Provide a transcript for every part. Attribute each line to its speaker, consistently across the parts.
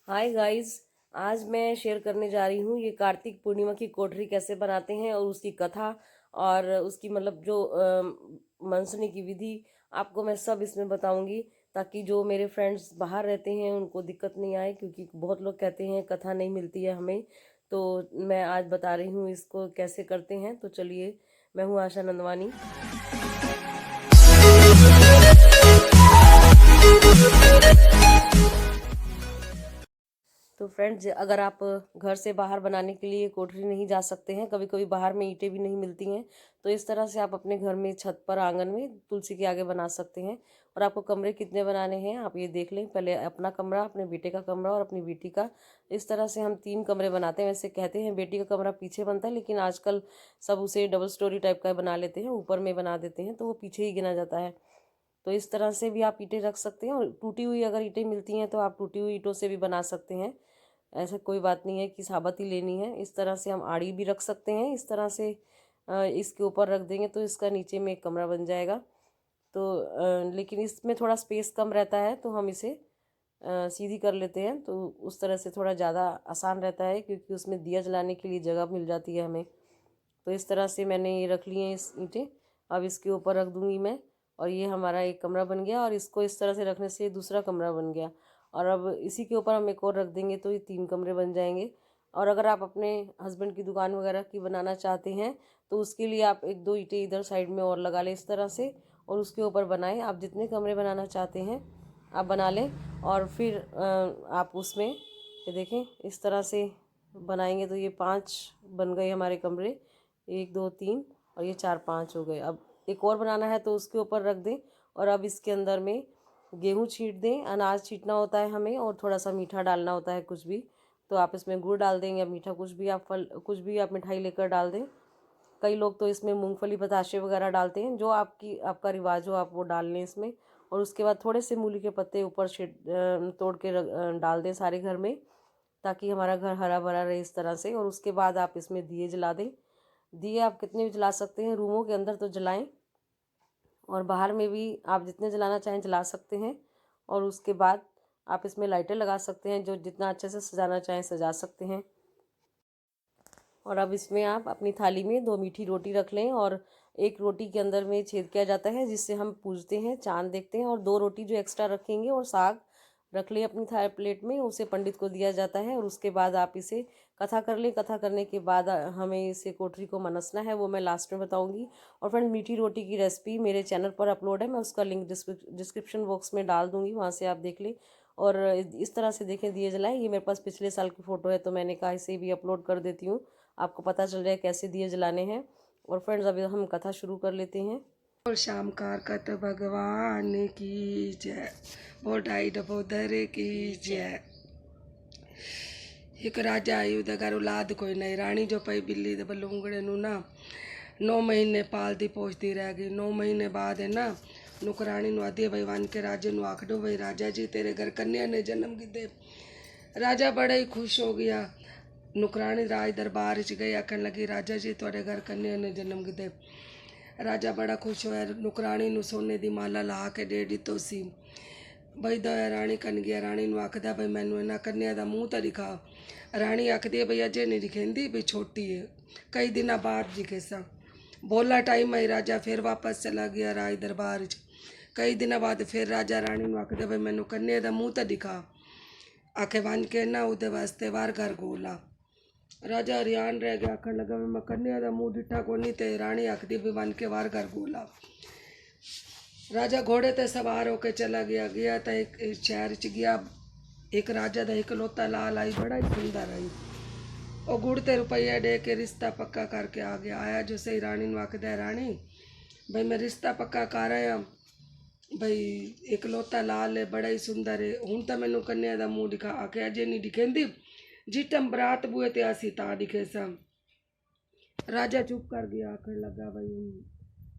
Speaker 1: Hi guys. आज मैं share करने जा रही हूँ ये कार्तिक पूर्णिमा की कोठरी कैसे बनाते हैं और उसकी कथा और उसकी मतलब जो मनसने की विधि आपको मैं सब इसमें बताऊंगी, ताकि जो मेरे फ्रेंड्स बाहर रहते हैं उनको दिक्कत नहीं आए, क्योंकि बहुत लोग कहते हैं कथा नहीं मिलती है हमें। तो मैं आज बता रही हूँ इसको कैसे करते हैं। तो चलिए, मैं हूँ आशा नंदवानी। तो फ्रेंड्स, अगर आप घर से बाहर बनाने के लिए कोठरी नहीं जा सकते हैं, कभी कभी बाहर में ईंटें भी नहीं मिलती हैं, तो इस तरह से आप अपने घर में छत पर आंगन में तुलसी के आगे बना सकते हैं। और आपको कमरे कितने बनाने हैं आप ये देख लें। पहले अपना कमरा, अपने बेटे का कमरा और अपनी बेटी का। इस तरह से हम 3 कमरे बनाते हैं। वैसे कहते हैं बेटी का कमरा पीछे बनता है, लेकिन आजकल सब उसे डबल स्टोरी टाइप का बना लेते हैं, ऊपर में बना देते हैं, तो वो पीछे ही गिना जाता है। तो इस तरह से भी आप ईंटें रख सकते हैं, और टूटी हुई अगर ईंटें मिलती हैं तो आप टूटी हुई ईंटों से भी बना सकते हैं। ऐसा कोई बात नहीं है कि साबुत ही लेनी है। इस तरह से हम आड़ी भी रख सकते हैं। इस तरह से इसके ऊपर रख देंगे तो इसका नीचे में एक कमरा बन जाएगा। तो लेकिन इसमें थोड़ा स्पेस कम रहता है, तो हम इसे सीधी कर लेते हैं, तो उस तरह से थोड़ा ज़्यादा आसान रहता है, क्योंकि उसमें दिया जलाने के लिए जगह मिल जाती है हमें। तो इस तरह से मैंने ये रख लिए हैं इस ईंटें। अब इसके ऊपर रख दूंगी मैं, और ये हमारा एक कमरा बन गया। और इसको इस तरह से रखने से दूसरा कमरा बन गया। और अब इसी के ऊपर हम एक और रख देंगे तो ये 3 कमरे बन जाएंगे। और अगर आप अपने हस्बैंड की दुकान वगैरह की बनाना चाहते हैं, तो उसके लिए आप 1-2 ईंटें इधर साइड में और लगा लें इस तरह से, और उसके ऊपर बनाएं। आप जितने कमरे बनाना चाहते हैं आप बना लें। और फिर आप उसमें ये देखें, इस तरह से बनाएंगे तो ये 5 बन गए हमारे कमरे। 1 2 3, और ये 4 5 हो गए। अब एक और बनाना है तो उसके ऊपर रख दें। और अब इसके अंदर में गेहूँ छींट दें। अनाज छींटना होता है हमें, और थोड़ा सा मीठा डालना होता है कुछ भी। तो आप इसमें गुड़ डाल दें या मीठा, कुछ भी आप फल, कुछ भी आप मिठाई लेकर डाल दें। कई लोग तो इसमें मूंगफली बताशे वगैरह डालते हैं, जो आपका रिवाज हो आप वो डाल लें इसमें। और उसके बाद थोड़े से मूली के पत्ते ऊपर तोड़ के डाल दें सारे घर में, ताकि हमारा घर हरा भरा रहे इस तरह से। और उसके बाद आप इसमें दिए जला दें। दिए आप कितने भी जला सकते हैं, रूमों के अंदर तो जलाएं, और बाहर में भी आप जितने जलाना चाहें जला सकते हैं। और उसके बाद आप इसमें लाइटें लगा सकते हैं, जो जितना अच्छे से सजाना चाहें सजा सकते हैं। और अब इसमें आप अपनी थाली में 2 मीठी रोटी रख लें, और एक रोटी के अंदर में छेद किया जाता है जिससे हम पूजते हैं, चांद देखते हैं। और 2 रोटी जो एक्स्ट्रा रखेंगे, और साग रख लें अपनी थाली प्लेट में, उसे पंडित को दिया जाता है। और उसके बाद आप इसे कथा कर लें। कथा करने के बाद हमें इसे कोठरी को मनसना है, वो मैं लास्ट में बताऊंगी। और फ्रेंड, मीठी रोटी की रेसिपी मेरे चैनल पर अपलोड है, मैं उसका लिंक डिस्क्रिप्शन बॉक्स में डाल दूंगी, वहाँ से आप देख लें। और इस तरह से देखें दिए जलाएं। ये मेरे पास पिछले साल की फ़ोटो है, तो मैंने कहा इसे भी अपलोड कर देती हूँ, आपको पता चल जाए कैसे दिए जलाने हैं। और फ्रेंड्स, अभी हम कथा शुरू कर लेते हैं।
Speaker 2: और शाम कारकत भगवान की जय। बोल ढाई डबोदर की जय। एक राजा आयु दगर औलाद कोई नहीं, रानी जो पई बिल्ली दे बलूंगड़े नु ना 9 महीने पालती पोसती रह गई। 9 महीने बाद है ना नुकरानी नु आदि भाई वन के राजे नु आखडो, भाई राजा जी तेरे घर कन्या ने जन्म गिदे। राजा बड़ा ही खुश हो गया। नुकरानी राज दरबार च गई, आखन लगी राजा जी तुहाडे घर कन्या ने जन्म गिदे। राजा बड़ा खुश होया, नुकरानी नु सोने दी माला ला के दे दितो सी। बई दया रानी कन गया, रानी नु आखदा बई मैनू इन्हां कन्या दा मूँह तो दिखा। रानी आखदी है बई अजे नहीं दिखेंदी, बई छोटी है, कई दिना बाद दिखे सा। बोला टाइम आई, राजा फिर वापस चला गया राज दरबार च। कई दिना बाद फिर राजा रानी नु आखदा बई मैनू कन्या दा मूँह तो दिखा। आखे बन के ना उहदे वास्ते वार घर गोला। राजा हरियाण रह गया, आखन लगा मैं कन्या दा मुँह डिठा कोनी, ते रानी आखदी भी बन के वार घर गोला। राजा घोड़े ते सवार होके चला गया। गया तो एक शहर च गया। एक राजा दा इकलौता लाल आई, बड़ा ही सुंदर आई। ਉਹ गुड़ ते रुपया दे के रिश्ता पक्का करके आ गया। आया जो सही रानी ਨੂੰ आखदा, रानी भाई मैं रिश्ता पक्का कर आया, भाई इकलौता लाल है, बड़ा ही सुंदर है, हूँ तो मैनू कन्या का मूँह दिखा। आके अजे नहीं दिखेंदी, जिस टाइम बरात बुए ते आसी ता दिखे सा। राजा चुप कर गया, आखन लगा भाई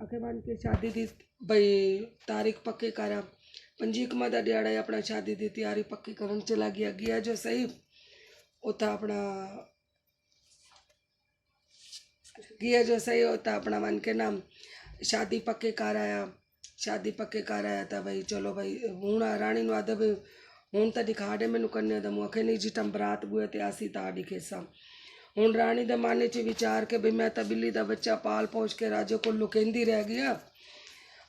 Speaker 2: आखे बन के शादी दी भाई तारीख पक्की करा। पंजीकमा का दिहाड़ा है, अपना शादी की तैयारी पक्की करन चला गया। गया जो सही उता अपना गया जो सही होता अपना मन के नाम शादी पक्के कर आया। शादी पक्के कर आया था भाई, चलो भाई हूँ रानी नु आदब ਹੁਣ ਤਾਂ ਦਿਖਾ ਦੇ ਮੈਨੂੰ ਕੰਨਿਆ ਦਾ ਮੂੰਹ ਆਖੇ ਨਹੀਂ ਜਿਟਮ ਬਰਾਤ ਬੂਏ ਤੇ ਆਸੀ ਤਾਂ ਦਿਖੇਸਾ। ਹੁਣ ਰਾਣੀ ਦੇ ਮਨ 'ਚ ਵਿਚਾਰ ਕੇ ਵੀ ਮੈਂ ਤਾਂ ਬਿੱਲੀ ਦਾ ਬੱਚਾ ਪਾਲ ਪੋਸ਼ ਕੇ ਰਾਜੇ ਕੋਲ ਲੁਕੇਂਦੀ ਰਹਿ ਗਿਆ।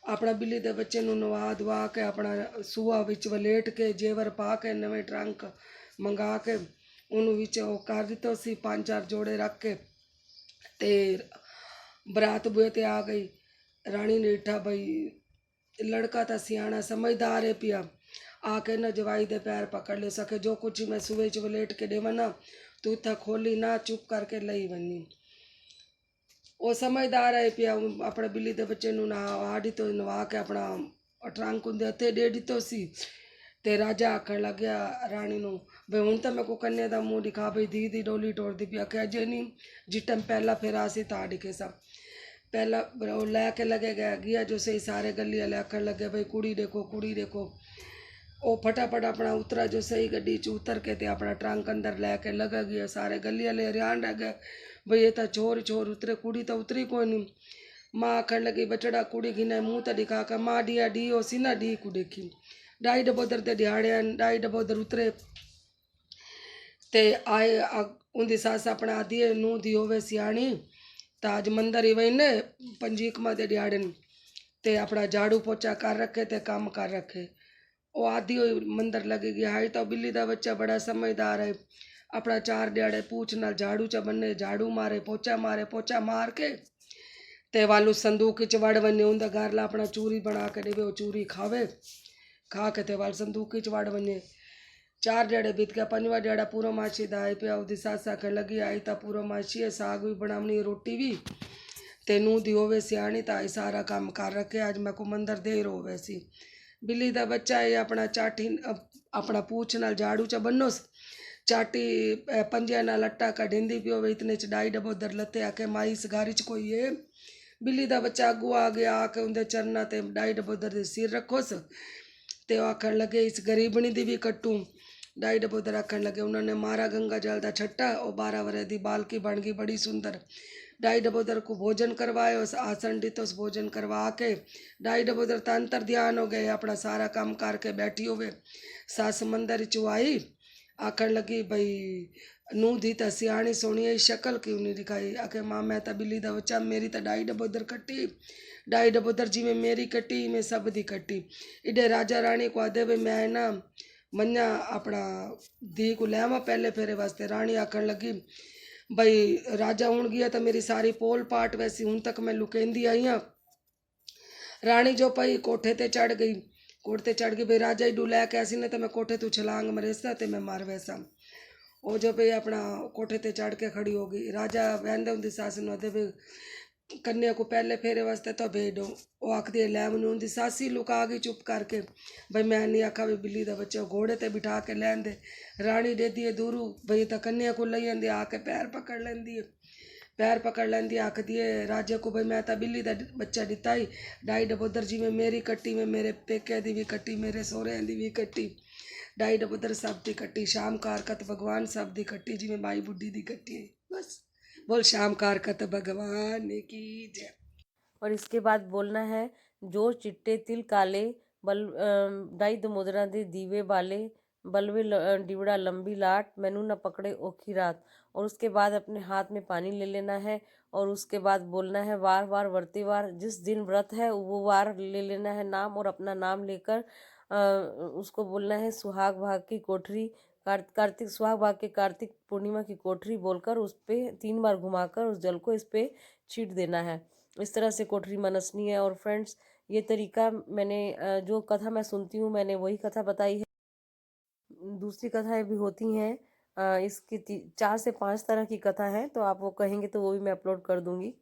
Speaker 2: ਆਪਣਾ ਬਿੱਲੀ ਦੇ ਬੱਚੇ ਨੂੰ ਨਵਾ ਦਵਾ ਕੇ ਆਪਣਾ ਸੂਆ ਵਿੱਚ ਵਲੇਟ ਕੇ ਜੇਵਰ ਪਾ ਕੇ ਨਵੇਂ ਟਰੰਕ ਮੰਗਾ ਕੇ ਉਹਨੂੰ ਵਿੱਚ ਉਹ ਕਰ ਦਿੱਤਾ ਸੀ, 5-4 ਜੋੜੇ ਰੱਖ ਕੇ ਤੇ ਬਰਾਤ ਬੂਏ ਤੇ ਆ ਗਈ। ਰਾਣੀ ਨੇ ਡਿੱਠਾ ਬਈ ਲੜਕਾ ਤਾਂ ਸਿਆਣਾ ਸਮਝਦਾਰ ਹੈ ਪਿਆ, ਆ ਕੇ ਨਾ ਜਵਾਈ ਦੇ ਪੈਰ ਪਕੜ ਲੈ ਸਕੇ। ਜੋ ਕੁਝ ਮੈਂ ਸੂਏ 'ਚ ਵਲੇਟ ਕੇ ਦੇਵਾਂ ਨਾ ਤੂੰ ਇੱਥੇ ਖੋਲੀ ਨਾ, ਚੁੱਪ ਕਰਕੇ ਲਈ ਵੰਨੀ। ਉਹ ਸਮਝਦਾਰ ਹੈ ਪਿਆ। ਆਪਣੇ ਬਿੱਲੀ ਦੇ ਬੱਚੇ ਨੂੰ ਨਾ ਆੜੀ ਤੋਂ ਨਵਾ ਕੇ ਆਪਣਾ ਟਰੰਕ ਉਹਦੇ ਹੱਥੇ ਦੇ ਦਿੱਤੋ ਸੀ। ਤੇ ਰਾਜਾ ਆਖਣ ਲੱਗਿਆ ਰਾਣੀ ਨੂੰ ਬਈ ਹੁਣ ਤਾਂ ਮੈਂ ਕੋ ਕੰਨੇ ਦਾ ਮੂੰਹ ਦਿਖਾ ਬਈ ਧੀ ਦੀ ਡੋਲੀ ਟੋੜਦੀ ਪਿਆ ਕਿ ਅਜੇ ਨਹੀਂ ਜਿੱਟਮ ਪਹਿਲਾ ਫੇਰਾ ਸੀ ਤਾਂ ਦਿਖੇ ਸਭ ਪਹਿਲਾ ਉਹ ਲੈ ਕੇ लगे गया जो सही सारे गली वाले आखन लगे भाई कुड़ी देखो। वो फटाफट अपना उतरा जो सही गड्डी च उतर के ते अपना ट्रंक अंदर लैके लगा गया। सारे गली वाले हैरान रह गए भाई ये तो चोर उतरे, कुड़ी तो उतरी कोई नहीं। माँ आखन लगी बचड़ा कुड़ी घिना मुँह तो दिखा कर माँ डिया डी हो सी ना डी को देखी डाई डबोदर ते दिहाड़े डाई डबोदर उतरे ते आए उनकी सस अपना आदि नूह दी होवे सियाणी ताज मंदिर ही वही ने पंजीक में दे दिहाड़े ते अपना झाड़ू पोचा कर रखे ते काम कर रखे। वो आदि मंदिर लगेगी हाई तो बिल्ली का बच्चा बड़ा समझदार है। अपना 4 दिहाड़े पूछ नाल झाड़ू च बन्ने झाड़ू मारे पोचा मार के ते वालू संदूक च वड़ वने उनका गारला अपना चूरी बना के देवे। वो चूरी खावे खा के ते वाल संदूक च वड़ वने। 4 दिहाड़े बीत गया, 5वां दिहाड़ा पूरा माछी दा आई पिया। उसकी सस आखन लगी आई तो पूरा माछी है, साग भी बनावनी रोटी भी ते नूह दी होवे सियाणी तो आई सारा काम कर रखे। अज मैं को मंदिर देर हो वैसी बिल्ली का बच्चा है अपना चाटी अपना पूछ नाल झाड़ू च बनो चाटी पंजे नाल लट्टा कढिंदी पियो। इतने च डाई डबोदर लते आके माई इस गारी च कोई है। बिल्ली का बच्चा अगू आ गया आके उनके चरना ते डाई डबोदर दे सिर रखोस ते आखन लगे इस गरीबनी दी भी कट्टू। डाई डबोदर आखन लगे उन्होंने मारा गंगा जल का छट्टा। और 12 वरे दी बालकी बन गई बड़ी सुंदर। डाई डबोदर को भोजन करवाए उस आसन दी तो उस भोजन करवा के डाई डबोदर तो अंतर ध्यान हो गए अपना सारा काम करके बैठी होवे। सस मंदिर चो आई आखन लगी भाई नूह दी तो सियाणी सोनी है शक्ल क्यों नहीं दिखाई। आके माँ मैं तो बिल्ली का बच्चा मेरी तो डाई डबोदर कट्टी डाई डबोदर जी में मेरी कट्टी में सब दी कट्टी। इडे राजा रानी को आदे भाई मैं ना मन्या अपना धी को लैवा पहले फेरे वास्ते। रानी आखन लगी भाई राजा हूँ गया तो मेरी सारी पोल पाट वैसी हूँ तक मैं लुकेंदी आई हाँ। रानी जो पई कोठे ते चढ़ गई भाई राजा ही डुलै के ऐसी ने तो मैं कोठे तू छलांग मरेसा ते मैं मार वैसा। वो जो भाई अपना कोठे ते चढ़ के खड़ी हो गई। राजा वहदे उनकी सस नूं आखदे भाई कन्या को पहले फेरे वास्ते तो भेज दो। वो आखदी लै मैनूं उनकी सस ही लुका गई चुप करके भाई मैं नहीं आखा भी बिल्ली का बच्चा घोड़े ते बिठा के लैन दे। रानी देती है दूरू भाई तो कन्या को लई आंदी आके पैर पकड़ लैंदी आखदी है राजे को भाई मैं तो बिल्ली का बच्चा दिता ही डाई डबोदर जी में मेरी कट्टी में मेरे पेके दी भी कट्टी मेरे सोहरे दी भी कट्टी डाई डबोदर सब दी कट्टी शाम कारकत भगवान सब दी कट्टी जिमें माई बुढ़ी दी कट्टी है। बस बोल शाम कारकत भगवान की जय।
Speaker 1: और इसके बाद बोलना है जो चिट्टे तिल काले बल डाई दमोदरा दे दीवे वाले बलवे डिवड़ा लंबी लाट मैनू न पकड़े ओखी रात। और उसके बाद अपने हाथ में पानी ले लेना है और उसके बाद बोलना है वार वार वर्ते वार। जिस दिन व्रत है वो वार ले लेना है नाम और अपना नाम लेकर उसको बोलना है सुहाग भाग की कोठरी कार्तिक सुहाग भाग के कार्तिक पूर्णिमा की कोठरी बोलकर उस पर 3 बार घुमाकर उस जल को इस पर छीट देना है। इस तरह से कोठरी मनसनी है। और फ्रेंड्स ये तरीका मैंने जो कथा मैं सुनती हूँ मैंने वही कथा बताई है। दूसरी कथाएं भी होती हैं इसकी 4 से 5 तरह की कथा है तो आप वो कहेंगे तो वो भी मैं अपलोड कर दूंगी।